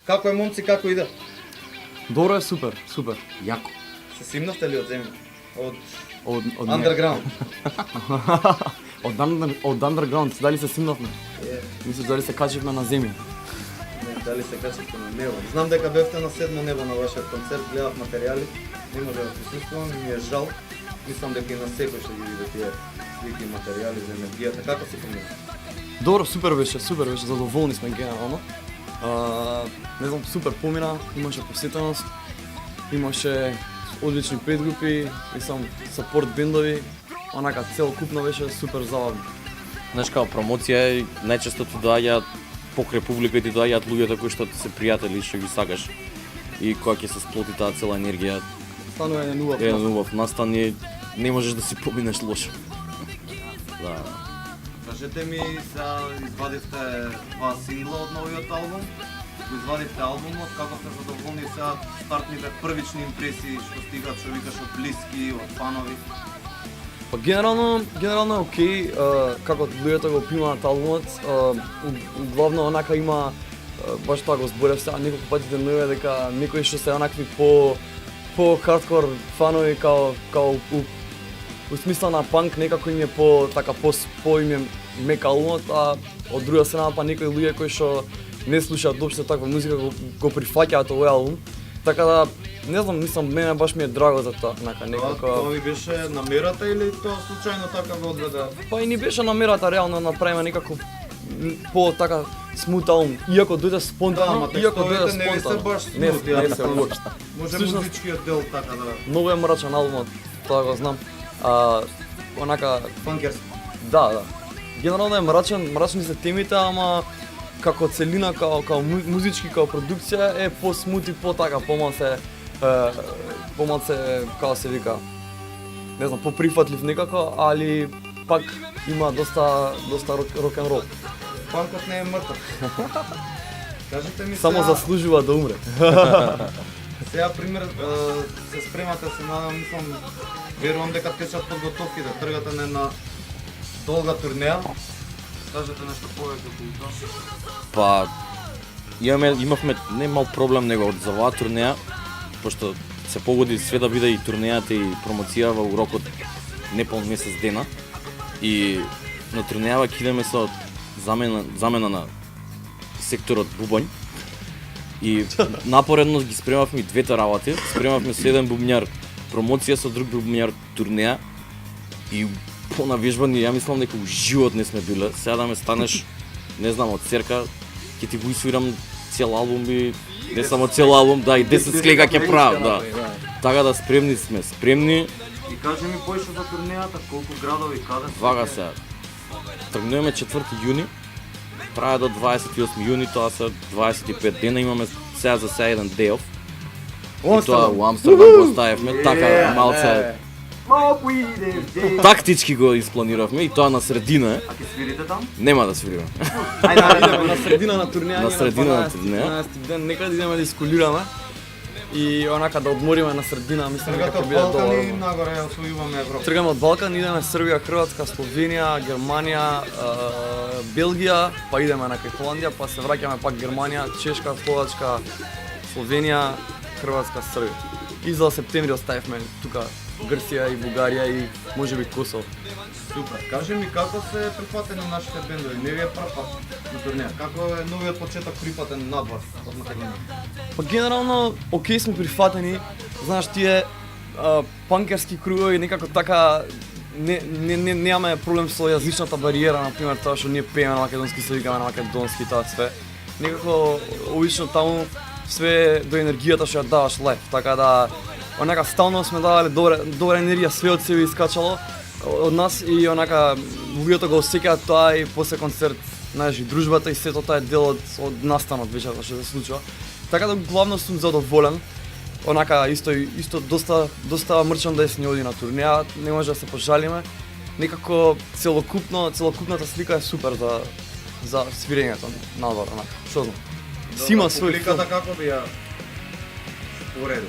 Како е, момци, како иде? Добро е, супер, супер. Јако. Се симнавте ли од земја? Од Од underground? Од underground, дали се симнавме? Мислиш дали се качивме на земја? Не, дали се качите на небо? Знам дека бевте на 7 небо на вашиот концерт, гледав материјали, не може да присуствувам и ми е жал. Мислам дека и на секој ще ги види тие слики и материјали за енергијата. Како се помина? Добро, супер беше, задоволни сме генерално. Не знам, супер помина, имаше посетеност, имаше одлични предгрупи, мислам, сапорт бендови, онака целокупно беше супер забавно. Знаеш како промоција најчесто ти доаѓаат покрај публика и ти доаѓаат луѓето кои што ти се пријатели и што ги сакаш. И кога ќе се сплоти таа цела енергија, Станува еден убав. еден убав настан и не можеш да си поминеш лошо. Да. Кажете ми, сега извадивте два сингла од новиот албум, го извадивте албумот, како сте задоволни сега стартните првични импресии што стигаат, што викаш, од блиски, од фанови? Па генерално е окей, како луѓето го примаат албумот, главно онака има, баш тоа го зборев сега неколку пати денуве дека некои што се онакви по хардкор фанови као у смисла на панк некако им е по им е мек албумот, а од друга страна па некои луѓе кои што не слушаат воопшто таква музика го прифаќаат овој албум. Така да, не знам, мислам, мене баш ми е драго за тоа, некако. Тоа ви беше намерата или тоа случајно така ве одведе? Па и ни беше намерата реално да направиме некако по така смут албум, иако дојде спонтано, не се баш смут, не се уопшто. Може Всушност, музичкиот дел така да... Многу е мрачен албумот, тоа го знам. Онака, Фанкерски. да. Генерално е мрачни се темите, ама како целина, као музички, као продукција е по-смут и по-така, помалце, како се вика, не знам, поприфатлив некако, али пак има доста рок-н-рол. Панкот не е мртв. Кажете ми Само сега, заслужува да умре. сега пример, се спремате, се надам, мислам, верувам дека течат подготовките, тргате на една долга турнеја. Кажете нешто повеќе околу тоа. Па имавме не мал проблем него од за оваа турнеја, пошто се погоди све да биде и турнејата и промоцијава во рокот непол месец дена. И на турнејава ќе идеме со замена на секторот бубоњ. И напоредно ги спремавме и двете работи. Спремавме со еден бубњар промоција, со друг бубњар турнеја. И понавежбани, ја мислам дека у живот не сме биле. Сега да ме станеш, не знам, од церка, ќе ти го исвирам цел албум и не само цел албум, да, и 10 склека ќе правам, да. Така да спремни сме, спремни. И кажи ми поише за турнејата, колку градови, каде се? Вага се. Тргнуваме 4 јуни, трае до 28 јуни, тоа се 25 дена, имаме сега за сега еден day off. И тоа у Амстердам го ставивме, така малце Малку иде, тактички го испланиравме и тоа на средина. А ќе свирите там? Нема да свираме. Ајде, идеме на средина на турнеја. На средина на турнеја. 12 ден, некаде идеме да искулираме и онака да одмориме на средина, мислам дека Тргате ќе од биде Балкан и добро. нагоре ја освојуваме Европа. Тргаме од Балкан, идеме Србија, Хрватска, Словенија, Германија, Белгија, па идеме на кај Холандија, па се враќаме пак Германија, Чешка, Словачка, Словенија, Хрватска, Србија. И за септември оставивме тука Грција и Бугарија и можеби Косово. Супер. Кажи ми како се прифатени нашите бендови? Не ви е прв пат на турнеја. Како е новиот почеток прифатен над вас од Македонија? Па генерално окей сме прифатени, знаеш тие панкерски кругови некако така немаме проблем со јазичната бариера, например тоа што ние пееме на македонски, се викаме на македонски тоа све. Некако обично таму све до енергијата што ја даваш лајф, така да онака стално сме давале добра енергија, све од себе искачало од нас и онака луѓето го осеќаат тоа и после концерт, знаеш, и дружбата и сето тоа е дел од настанот вечерта што се случува. Така да главно сум задоволен. Онака исто доста мерчендайз ни оди на турнеја, не може да се пожалиме. Некако целокупната слика е супер за свирењето надвор, онака. Што знам. Сима свој публиката како би ја уреди?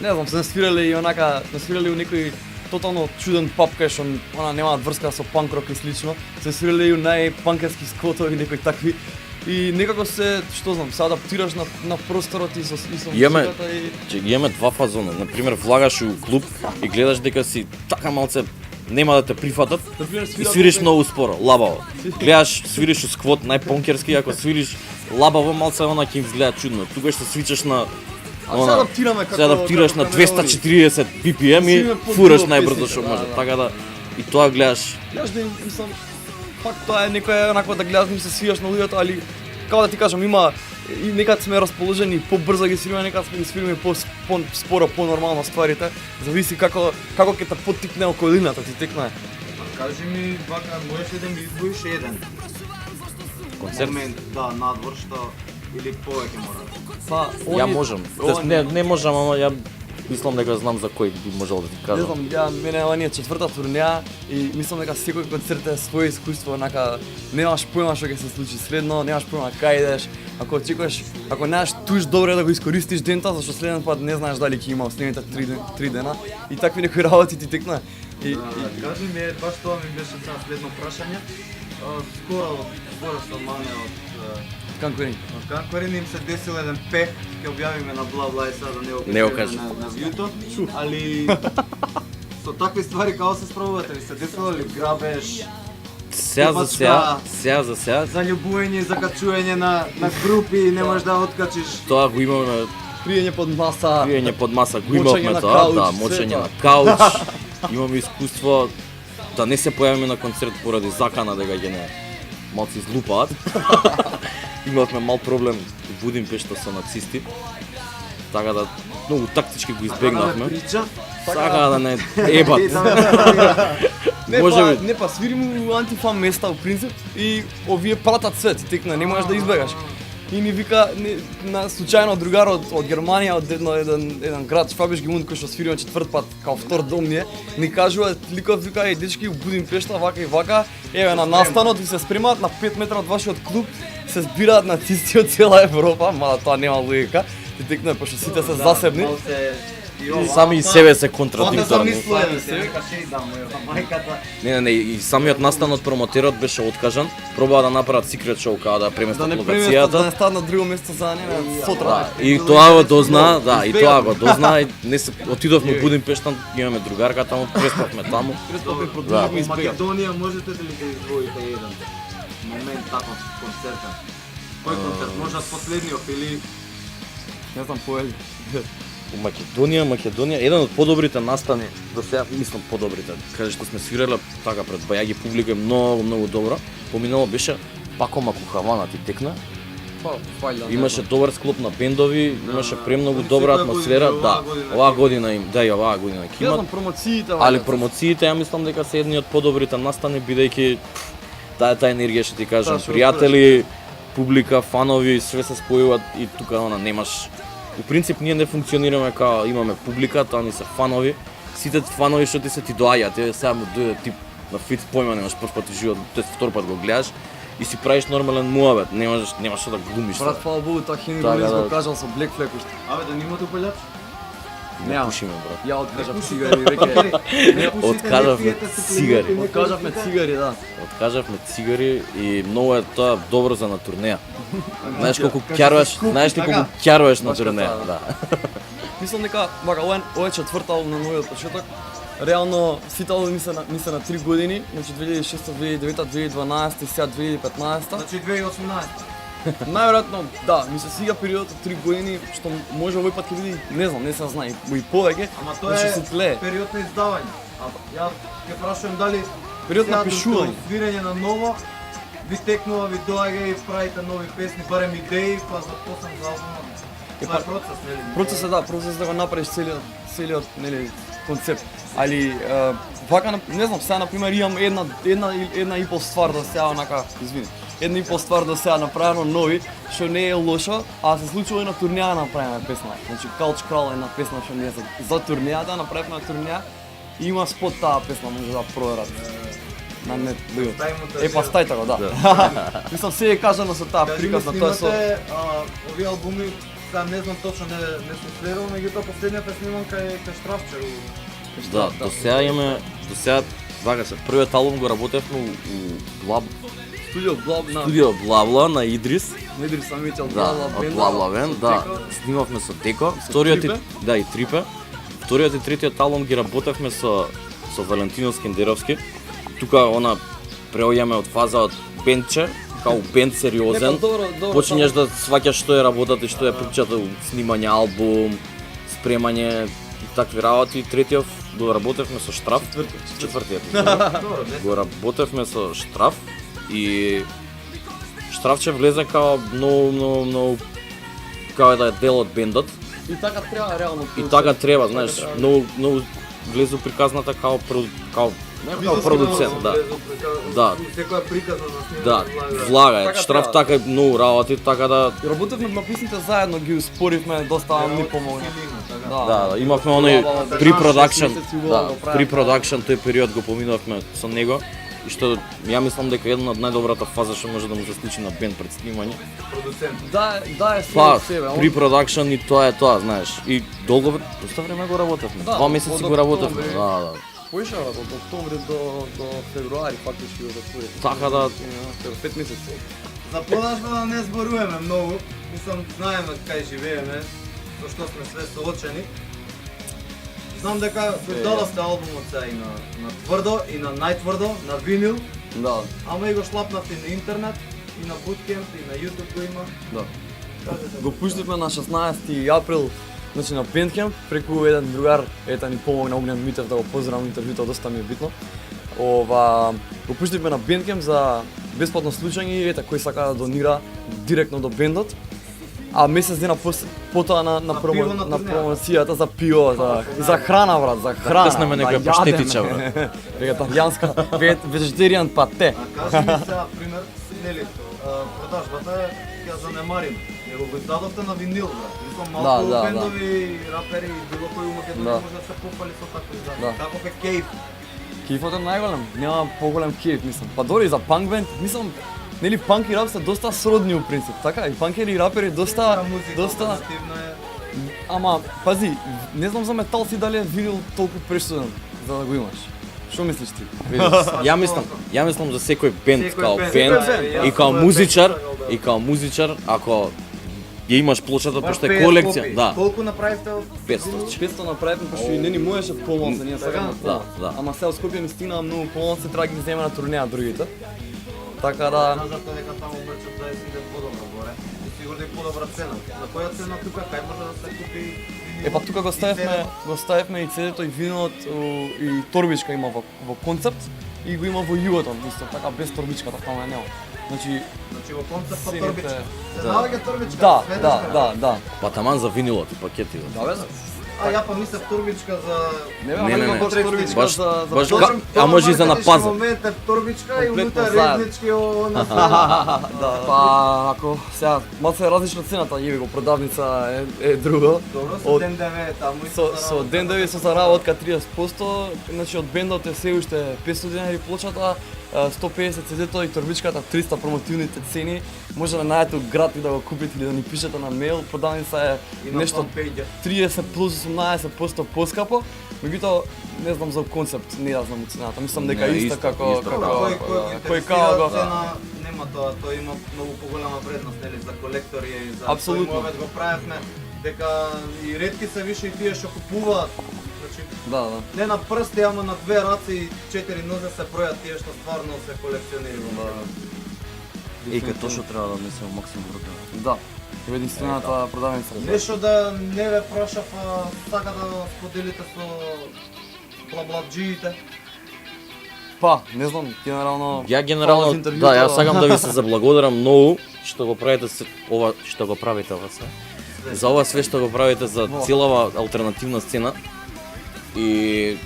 Не знам, се насвирале и онака, насвирале у некој тотално чуден пап кај што она немаат врска со панк рок и слично. Се свирале и у најпанкерски сквотови, некои такви. и некако се, што знам, се адаптираш на просторот и со Имаме- музиката и Че имаме два фазона. Например, влагаш у клуб и гледаш дека си така малце нема да те прифатат например и свириш многу споро, лабаво. Гледаш, свириш у сквот најпонкерски, ако свириш лабаво малце она ќе им изгледа чудно. Тука што свичаш на се адаптираме како се адаптираш на камерони. 240 BPM и Свиме по фураш друго најбрзо песните, што да, може. да. Така да и тоа гледаш. Гледаш да мислам, пак тоа е некоја онако да гледаш ми се свијаш на луѓето, али како да ти кажам, има и некад сме расположени побрзо ги свириме, некад сме ги свириме споро, по-нормално стварите. Зависи како ќе те поттикне околината, ти текне. Кажи ми, вака, можеш ли да ми издвоиш еден Концерт. момент, да, надвор, што или повеќе мора? Па, Ја можам. Тоест, не можам, ама ја мислам дека знам за кој би можел да ти Не кажам. знам, мене ова ни е четврта турнеја и мислам дека секој концерт е своје искуство, онака немаш појма што ќе се случи следно, немаш појма кај идеш. Ако очекуваш, ако немаш туш добро е да го искористиш дента, зашто следен пат не знаеш дали ќе има следните 3 дена и такви некои работи ти текна. И Кажи ми, баш тоа ми беше сега следно прашање. Скоро со маме од Канкурин. Канкорин им се десил еден пех, ќе објавиме на бла бла и сега да не го Не го кажеме кажи. на вјуто, али со такви ствари како се справувате, ви се десило ли грабеж, Сега за сега, заљубување, закачување на групи, не можеш да откачиш. тоа го имаме, Криење под маса. криење под маса, го Мочење имавме на тоа, кауч, да, све мочење тоа. на кауч. Имаме искуство да не се појавиме на концерт поради закана дека ќе не малци излупаат. Имавме мал проблем во Будимпешта со нацисти. Така да многу тактички го избегнавме. Прича, Сака да не ебат. Не, Може би- не па свирим у антифан места у принцип и овие пратат свет, ти текна, не можеш да избегаш. И ни вика на случајно другар од Германија, од еден град Швабиш-Гемунд кој што свириме четврт пат као втор дом ни е, ни кажува ликов вика и дечки у Будимпешта вака и вака, еве на настанот и се спремаат на 5 метра од вашиот клуб, се збираат нацисти од цела Европа, мада тоа нема логика. Ти текна пошто сите се засебни. Сами и себе се Тоа не контрадикторни. замислуваме се, вика шејдам, мајката. Не, и самиот настан од промотерот беше откажан. Пробаа да направат секрет шоу као да Да преместат не преместат, локацијата. да не стадат на друго место за неа сотра. Да, и тоа го дозна, да, и тоа го дозна и не се отидовме во Будимпешта, имаме другарка таму, преспавме таму. Преспавме Да. продолживме Во избега. Македонија можете ли да издвоите еден момент таков концертен? Кој концерт? Може последниот или Не знам поели. Во Македонија, еден од подобрите настани, до сега мислам подобрите, каде што сме свиреле така пред бајаги публика е многу добро. Поминало беше Пако Макухавана ти текна. Па, фајле. Имаше добар склоп на бендови, имаше премногу добра секоја атмосфера, година, да. оваа година Оваа година им, да и оваа година ќе Не имат. знам промоциите, Али промоциите, ја мислам дека се едни од подобрите настани, бидејќи таа енергија што ти кажам, Да, што пријатели, публика, фанови, све се спојуваат и тука она немаш. У принцип ние не функционираме као имаме публика, тоа ни се фанови. Сите фанови што ти се ти доаѓаат, еве сега му дојде тип на фит појма немаш прв пат во живот, тоест втор пат го гледаш и си правиш нормален муабет, немаш што да глумиш. Брат, фала Богу, тоа Хенри Така, Ролинс да. го кажал со Black Flag уште. Абе, да нимате упалјач? Не Немам. пушиме, брат. Ја откажав цигари, веќе. Откажавме цигари. Откажавме цигари, да. Откажавме цигари и многу е тоа добро за на турнеја. Знаеш колку ќаруваш, знаеш ли колку ќаруваш на Баш како турнеја, тоа, да. Мислам дека вака ова е четврта албум на новиот почеток. Реално сите албуми се на 3 години, значи 2006, 2009, 2012 и сега 2015. Значи 2018. Најверојатно, да, ми се сега период од 3 години, што може овој пат ќе биде, не знам, не се знае, и повеќе, Ама тоа значи е се тлее. период на издавање. А ја ќе прашувам дали Период на сега пишување. до свирење на ново ви текнува, ви доаѓа и правите нови песни, барем идеи, па започнам за албумот. Това е процес, нели? Процес да го направиш целиот нели концепт. Али вака не знам, сега на пример имам една и пол ствар до сега онака, извини. Една и пол ствар до сега направено нови, што не е лошо, а се случува и на турнеја направиме песна. Значи Couch Crawl е една песна што не е за турнејата, направивме турнеја и има спот таа песна може да проверат. На нет, Ставимо па стајте го, да. Мислам се е кажано со таа приказна, тоа е со овие албуми, сега не знам точно, не сум следил, меѓутоа последниот е сниман кај Штрафчер. Да, до сега вака се, првиот албум го работевме у Lab Студио Блаб на Студио Блабла на Идрис. Недри самите од Да, Блабла од бенда. Блабла Бенд, да. Снимавме со Теко. Вториот и Трипе? да, и Трипе. Вториот и третиот албум ги работевме со Валентино Скендеровски. Тука она преоѓаме од фаза од бендче, као бенд сериозен. Почињаш да сваќаш што е работата и што е причата, снимање албум, спремање и такви работи. Третиот го работевме со Штраф. Четвртиот. Го работевме со Штраф и Штрафче влезе као многу као да е дел од бендот. И така треба реално. И така треба, знаеш, многу влезе приказната као продуцент, да. Да. Секоја приказна на снимање. Да, влага. влага е. Така Штраф треба. така е многу работи, така да И работевме на песните заедно, ги успоривме, доста ни помогна. да, имавме оној pre-production, 6 месеци да, го правевме. pre-production тој период го поминавме со него и што ја мислам дека една од најдобрата фаза што може да му се случи на бенд пред снимање. Продуцент. Да е Па, себе. pre-production и тоа е тоа, знаеш. И долго доста време го работевме. Да, 2 месеци од го работевме. октомври. Да, да. Поиша од октомври до февруари фактички го затвори. Така да 5 месеци. За подажба да не зборуваме многу, мислам знаеме кај живееме, со што сме све соочени. Знам дека го дадовте албумот сега и на тврдо и на најтврдо, на винил, Да, ама и го шлапнавте на интернет, и на Bootcamp, и на YouTube го има. да. Кажете. Го пуштивме на 16 април, значи на Bandcamp, преку еден другар, ета ни помогна Огнен Митев да го поздравам интервјуто, доста ми е битно. Го пуштивме на Bandcamp за бесплатно слушање, ета кој сака да донира директно до бендот. А месец дена потоа на пиво на турнеја. промоцијата за пиво, за храна брат, за храна. Деснеме некоја да паштетича, јадеме. брат. Вегетаријанска, вежетаријан пате. А кажи ми сега, пример, нели, продажбата ја занемарим. Него го издадовте на винил, брат. Мислам, малку Да. бендови, рапери, било кој у Македонија Да. може да се попали со такво издание. Да. Каков е кейф? Кифот е најголем, нема поголем киф, мислам. Па дори за панк бенд, мислам, нели панк и рап се доста сродни у принцип, така? И панкери и рапери доста Алтернативна е. ама пази, не знам за метал си дали е винил толку пресуден за да го имаш. Што мислиш ти? Ја мислам за секој бенд Секој као бенд, бенд да, и јас као свој музичар бенд сакал да- и као музичар ако ја имаш плочата Баш пошто е 50 колекција, копии. да, Колку направивте од 500. 500 направивме, пошто и не ни можеше помалку, ние сакаме Да, помалку. да. Ама сега од Скопје ми стигнаа многу помалку, се треба да ги земе на турнеја другите. Така да, Кажате дека таму мрчот да иде подобро горе. И сигурно и подобра цена. На која цена тука кај може да се купи? е па тука го ставивме и CD-то и винилот и торбичка има во концепт и го има во југотон, исто така без торбичката таму ја нема. Значи, Значи во концепт па Сините- торбичка. Се наоѓа торбичка. да, светешка. да. Па таман за винилот и пакети. Да бе, А ја па мислев турбичка за... Не. торбичка Баш- за баш за- ка- а може и за на пазар. момент е турбичка и Комплетно унутра заедно. резнички она Да, па ако сега малце е различна цената, јеби го продавница е друго. Добро, со Од- ден деве таму и Со ден деви со заработка 30%, значи од бендот е се уште 500 денари плочата, 150 CD-то и торбичката 300 промотивните цени. Може да најдете у град и да го купите или да ни пишете на мејл. Продавница е нешто 30 плюс 18% поскапо. Меѓутоа не знам за концепт, не ја знам цената. Мислам дека Не, исто исто, како исто. како Кој кој као го. цена нема тоа, тоа има многу поголема вредност нели за колектори и за Апсолутно. тој момент го правевме дека и ретки се више и тие што купуваат. Значи Да. не на прсти, ама на две раце и 4 нозе се бројат тие што стварно се колекционираат. Еј, кај тоа што треба да несеме максимум рука. Да. Е единствената продавница. Нешто да не ве прашав, сака да споделите со блабладжиите. Па, не знам, генерално Ја генерално, фала за интервјуто. да, јас сакам да ви се заблагодарам многу што го правите ова што го правите ова се. За ова све што го правите за целава алтернативна сцена. И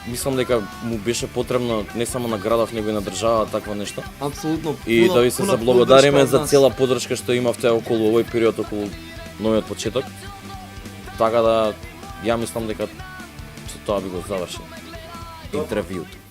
мислам дека му беше потребно не само на градов, него и на држава такво нешто. Апсолутно. И пуна- да ви се пуна заблагодариме поддршка од за нас. цела поддршка што имавте околу овој период, околу новиот почеток. Така да ја мислам дека со тоа би го завршил интервјуто.